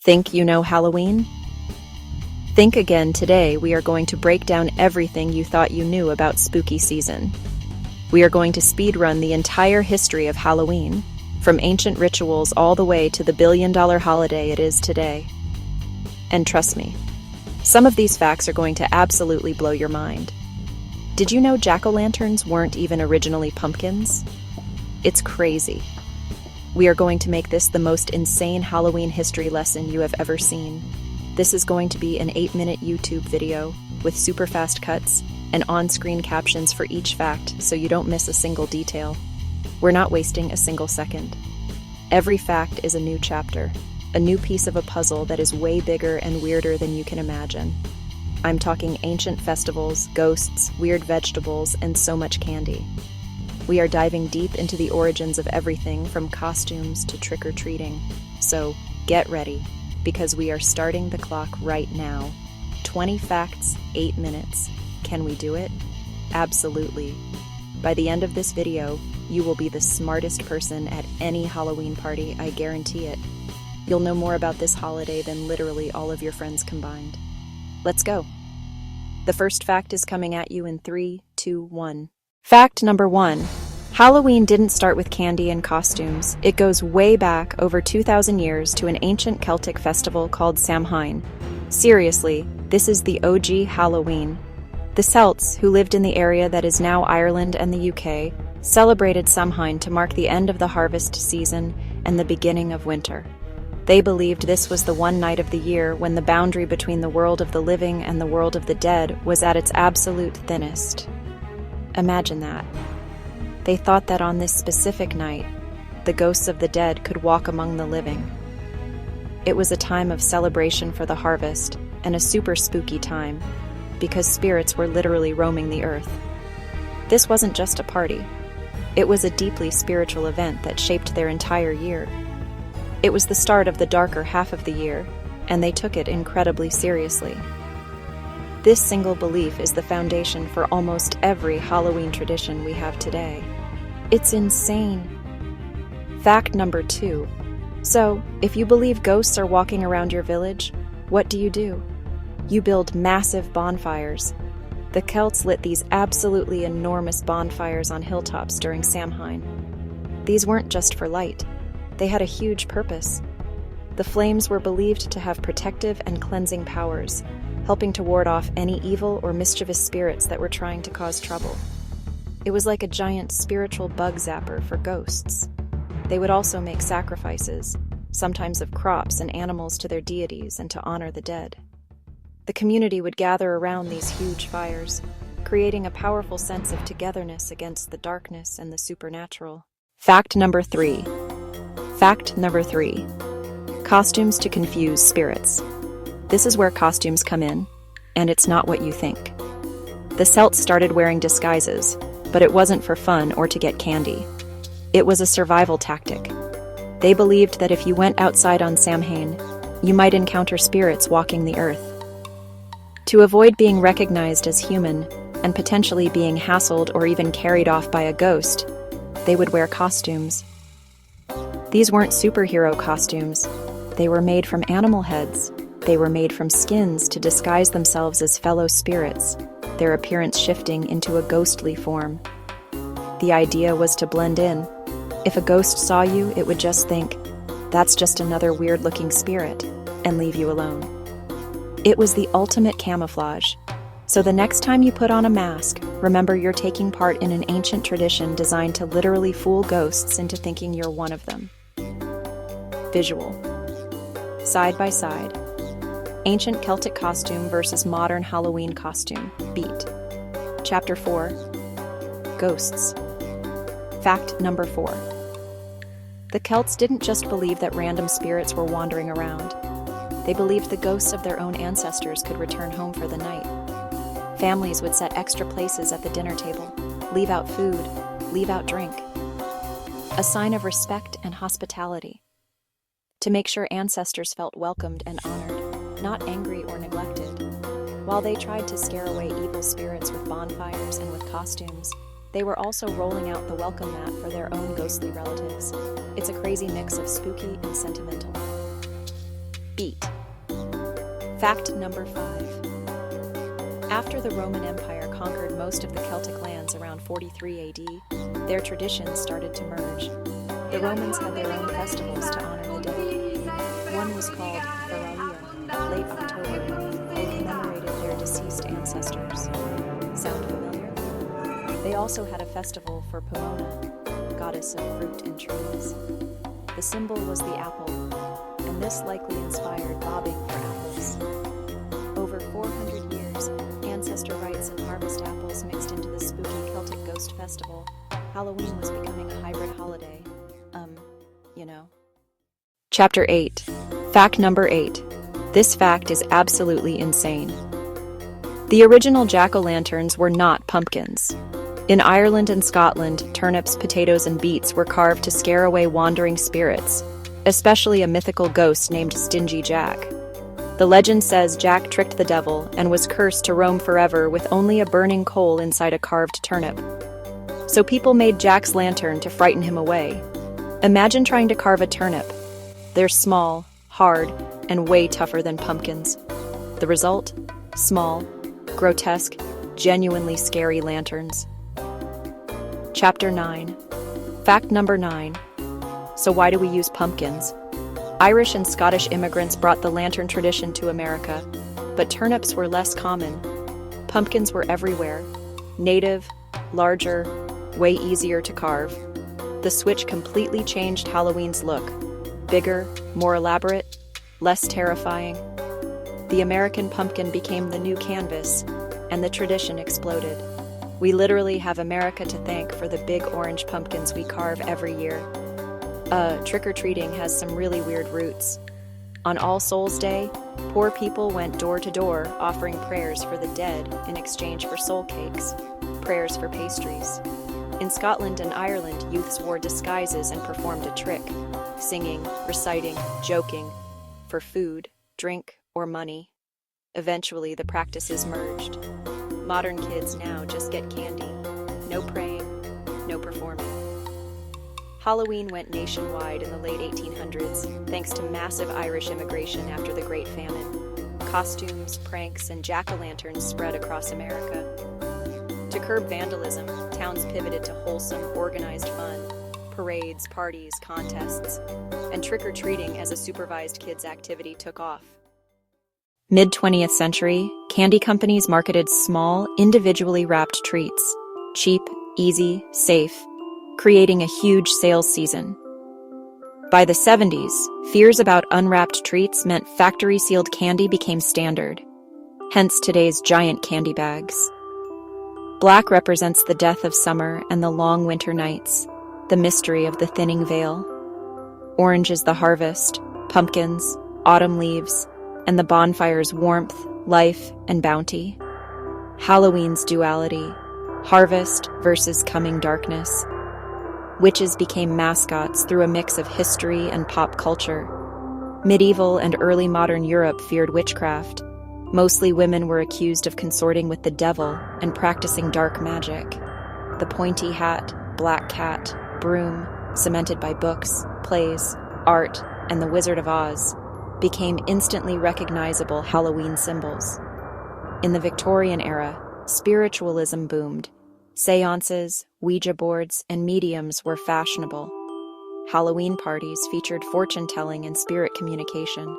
Think you know Halloween? Think again. Today we are going to break down everything you thought you knew about spooky season. We are going to speedrun the entire history of Halloween, from ancient rituals all the way to the billion-dollar holiday it is today. And trust me, some of these facts are going to absolutely blow your mind. Did you know jack-o'-lanterns weren't even originally pumpkins? It's crazy. We are going to make this the most insane Halloween history lesson you have ever seen. This is going to be an 8-minute YouTube video with super fast cuts and on-screen captions for each fact so you don't miss a single detail. We're not wasting a single second. Every fact is a new chapter, a new piece of a puzzle that is way bigger and weirder than you can imagine. I'm talking ancient festivals, ghosts, weird vegetables, and so much candy. We are diving deep into the origins of everything from costumes to trick-or-treating. So get ready, because we are starting the clock right now. 20 facts, 8 minutes. Can we do it? Absolutely. By the end of this video, you will be the smartest person at any Halloween party, I guarantee it. You'll know more about this holiday than literally all of your friends combined. Let's go. The first fact is coming at you in 3, 2, 1. Fact number 1. Halloween didn't start with candy and costumes. It goes way back, over 2,000 years, to an ancient Celtic festival called Samhain. Seriously, this is the OG Halloween. The Celts, who lived in the area that is now Ireland and the UK, celebrated Samhain to mark the end of the harvest season and the beginning of winter. They believed this was the one night of the year when the boundary between the world of the living and the world of the dead was at its absolute thinnest. Imagine that. They thought that on this specific night, the ghosts of the dead could walk among the living. It was a time of celebration for the harvest and a super spooky time, because spirits were literally roaming the earth. This wasn't just a party. It was a deeply spiritual event that shaped their entire year. It was the start of the darker half of the year, and they took it incredibly seriously. This single belief is the foundation for almost every Halloween tradition we have today. It's insane. Fact number 2. So, if you believe ghosts are walking around your village, what do? You build massive bonfires. The Celts lit these absolutely enormous bonfires on hilltops during Samhain. These weren't just for light. They had a huge purpose. The flames were believed to have protective and cleansing powers, helping to ward off any evil or mischievous spirits that were trying to cause trouble. It was like a giant spiritual bug zapper for ghosts. They would also make sacrifices, sometimes of crops and animals, to their deities and to honor the dead. The community would gather around these huge fires, creating a powerful sense of togetherness against the darkness and the supernatural. Fact number 3. Fact number 3. Costumes to confuse spirits. This is where costumes come in, and it's not what you think. The Celts started wearing disguises, but it wasn't for fun or to get candy. It was a survival tactic. They believed that if you went outside on Samhain, you might encounter spirits walking the earth. To avoid being recognized as human and potentially being hassled or even carried off by a ghost, they would wear costumes. These weren't superhero costumes. They were made from animal heads. They were made from skins to disguise themselves as fellow spirits, their appearance shifting into a ghostly form. The idea was to blend in. If a ghost saw you, it would just think, "That's just another weird-looking spirit," and leave you alone. It was the ultimate camouflage. So the next time you put on a mask, remember you're taking part in an ancient tradition designed to literally fool ghosts into thinking you're one of them. Visual. Side by side. Ancient Celtic costume versus modern Halloween costume. Beat. Chapter 4. Ghosts. Fact number 4. The Celts didn't just believe that random spirits were wandering around. They believed the ghosts of their own ancestors could return home for the night. Families would set extra places at the dinner table, leave out food, leave out drink. A sign of respect and hospitality. To make sure ancestors felt welcomed and honored, not angry or neglected. While they tried to scare away evil spirits with bonfires and with costumes, they were also rolling out the welcome mat for their own ghostly relatives. It's a crazy mix of spooky and sentimental. feet. Fact number 5. After the Roman Empire conquered most of the Celtic lands around 43 AD, their traditions started to merge. The Romans had their own festivals to honor the dead. One was called Feralia, late October. They commemorated their deceased ancestors. Sound familiar? They also had a festival for Pomona, goddess of fruit and trees. The symbol was the apple, and this likely inspired bobbing for apples. Over 400 years, ancestor rites and harvest apples mixed into the spooky Celtic ghost festival. Halloween was becoming a hybrid holiday. Chapter 8. Fact number 8. This fact is absolutely insane. The original jack-o'-lanterns were not pumpkins. In Ireland and Scotland, turnips, potatoes, and beets were carved to scare away wandering spirits, especially a mythical ghost named Stingy Jack. The legend says Jack tricked the devil and was cursed to roam forever with only a burning coal inside a carved turnip. So people made Jack's lantern to frighten him away. Imagine trying to carve a turnip. They're small, hard, and way tougher than pumpkins. The result? Small, grotesque, genuinely scary lanterns. Chapter 9. Fact number 9. So why do we use pumpkins? Irish and Scottish immigrants brought the lantern tradition to America, but turnips were less common. Pumpkins were everywhere. Native, larger, way easier to carve. The switch completely changed Halloween's look. Bigger, more elaborate, less terrifying. The American pumpkin became the new canvas, and the tradition exploded. We literally have America to thank for the big orange pumpkins we carve every year. Trick-or-treating has some really weird roots. On All Souls Day, poor people went door to door offering prayers for the dead in exchange for soul cakes, prayers for pastries. In Scotland and Ireland, youths wore disguises and performed a trick, singing, reciting, joking, for food, drink, or money. Eventually, the practices merged. Modern kids now just get candy. No praying, no performing. Halloween went nationwide in the late 1800s, thanks to massive Irish immigration after the Great Famine. Costumes, pranks, and jack-o'-lanterns spread across America. To curb vandalism, towns pivoted to wholesome, organized fun. Parades, parties, contests, and trick-or-treating as a supervised kids' activity took off. Mid-20th century, candy companies marketed small, individually wrapped treats. Cheap, easy, safe, creating a huge sales season. By the 70s, fears about unwrapped treats meant factory-sealed candy became standard. Hence today's giant candy bags. Black represents the death of summer and the long winter nights, the mystery of the thinning veil. Orange is the harvest, pumpkins, autumn leaves, and the bonfire's warmth, life, and bounty. Halloween's duality, harvest versus coming darkness. Witches became mascots through a mix of history and pop culture. Medieval and early modern Europe feared witchcraft. Mostly women were accused of consorting with the devil and practicing dark magic. The pointy hat, black cat, broom, cemented by books, plays, art, and the Wizard of Oz, became instantly recognizable Halloween symbols. In the Victorian era, spiritualism boomed. Seances, Ouija boards, and mediums were fashionable. Halloween parties featured fortune-telling and spirit communication.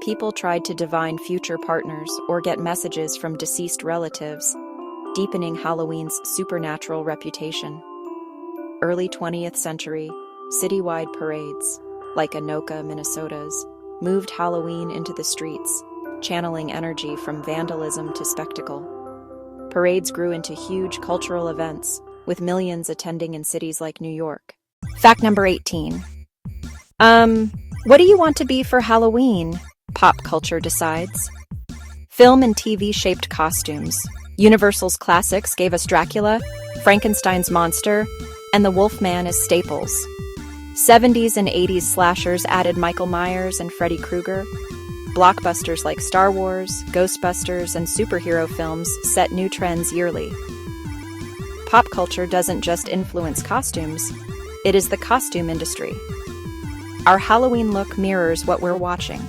People tried to divine future partners or get messages from deceased relatives, deepening Halloween's supernatural reputation. Early 20th century, citywide parades, like Anoka, Minnesota's, moved Halloween into the streets, channeling energy from vandalism to spectacle. Parades grew into huge cultural events, with millions attending in cities like New York. Fact number 18. What do you want to be for Halloween? Pop culture decides. Film and TV-shaped costumes. Universal's classics gave us Dracula, Frankenstein's monster, and the Wolfman as staples. 70s and 80s slashers added Michael Myers and Freddy Krueger. Blockbusters like Star Wars, Ghostbusters, and superhero films set new trends yearly. Pop culture doesn't just influence costumes, it is the costume industry. Our Halloween look mirrors what we're watching.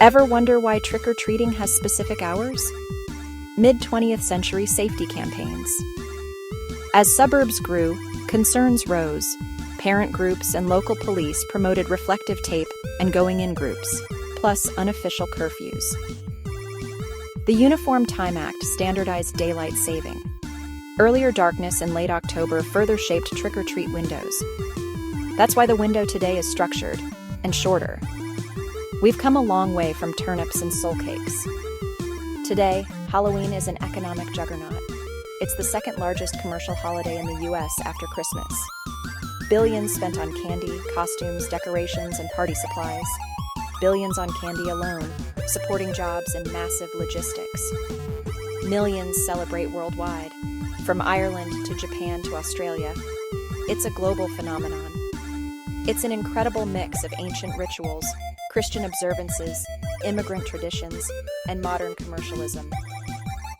Ever wonder why trick-or-treating has specific hours? Mid-20th century safety campaigns. As suburbs grew, concerns rose. Parent groups and local police promoted reflective tape and going-in groups, plus unofficial curfews. The Uniform Time Act standardized daylight saving. Earlier darkness in late October further shaped trick-or-treat windows. That's why the window today is structured and shorter. We've come a long way from turnips and soul cakes. Today, Halloween is an economic juggernaut. It's the second largest commercial holiday in the US after Christmas. Billions spent on candy, costumes, decorations, and party supplies. Billions on candy alone, supporting jobs and massive logistics. Millions celebrate worldwide, from Ireland to Japan to Australia. It's a global phenomenon. It's an incredible mix of ancient rituals, Christian observances, immigrant traditions, and modern commercialism.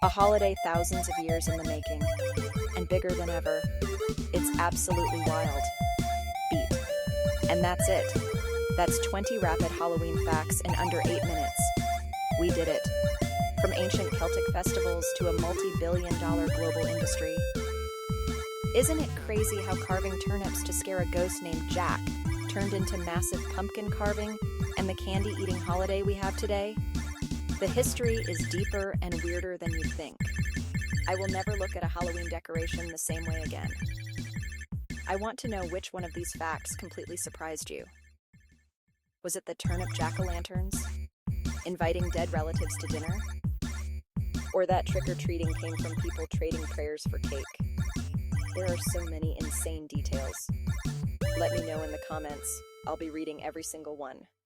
A holiday thousands of years in the making, and bigger than ever. It's absolutely wild. Beat. And that's it. That's 20 rapid Halloween facts in under 8 minutes. We did it. From ancient Celtic festivals to a multi-billion-dollar global industry. Isn't it crazy how carving turnips to scare a ghost named Jack turned into massive pumpkin carving and the candy-eating holiday we have today? The history is deeper and weirder than you'd think. I will never look at a Halloween decoration the same way again. I want to know which one of these facts completely surprised you. Was it the turnip jack-o'-lanterns? Inviting dead relatives to dinner? Or that trick-or-treating came from people trading prayers for cake? There are so many insane details. Let me know in the comments. I'll be reading every single one.